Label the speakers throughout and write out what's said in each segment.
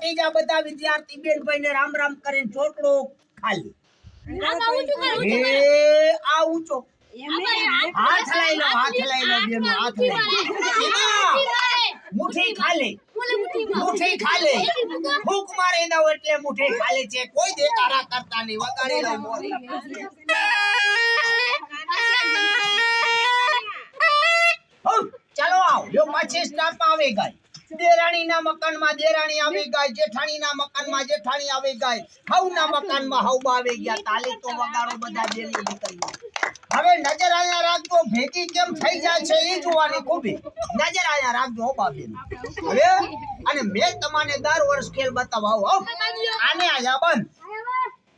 Speaker 1: ત્રીજા બધા વિદ્યાર્થી બેનભાઈને રામ રામ કરીને ચોટડો ખાલી આ ઊંચો હાથ લઈ લો બેનો હાથ લઈ મુઠ્ઠી ખાલી ફૂંક મારી દઉં એટલે મુઠ્ઠી ખાલી છે કોઈ દેકારા કરતા નહીં વગાડી લો મોરી ચાલો આવ જો પાછી સ્ટાફ આવી ગઈ દેરાણીના મકાનમાં દેરાણી આવી ગઈ જેઠાણીના મકાનમાં જેઠાણી આવી ગઈ હવના મકાનમાં હવબા આવી ગયા તાલી તો વગાડો બધા બેની નીકળી હવે નજર આયા રાખજો ભેગી કેમ થઈ જાય છે એ જોવાની ખૂબી નજર આયા રાખજો હો બાબેન હવે અને મેં તમને દર વર્ષ ખેલ બતાવાઓ હો આને આયા બંધ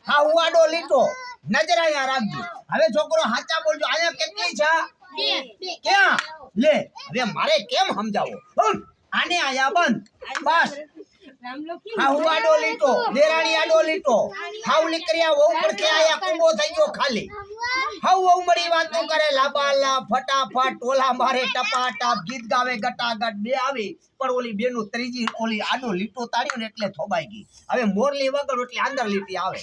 Speaker 1: હા ઉવાડો લીટો નજર આયા રાખજો હવે છોકરો હાચા બોલજો આયા કેટલી છે ક્યાં લે હવે મારે કેમ સમજાવો આને આયા બંધ બસ હા ઉવાડો લીટો દેરાણી આડો લીટો હાવ નીકળ્યા વહુ પડખે આયા કુંબો થઈ ગયો ખાલી હાવ વહુ મળી વાતો કરે લાબાલા ફટાફટ ટોલા મારે ટપાટપ ગીત ગાવે ગટાગટ બે આવી પણ ઓલી બેનું ત્રીજી ઓલી આડો લીટો તાળ્યો ને એટલે થોબાઈ ગઈ હવે મોરલી વગર એટલે આંદર લીટી આવે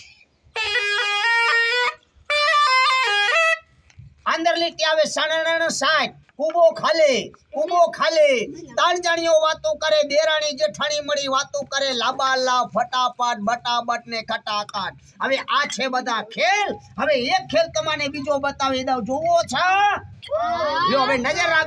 Speaker 1: આંદર લીટી આવે 60 કુબો ખાલે ત્રણ જણીઓ વાતો કરે દેરાણી જેઠાણી મળી વાતો કરે લાબાલા ફટાફટ બટાબટ ને ખટાખટ હવે આ છે બધા ખેલ હવે એક ખેલ તમને બીજો બતાવી દઉં જોવો છે હવે નજર રાખ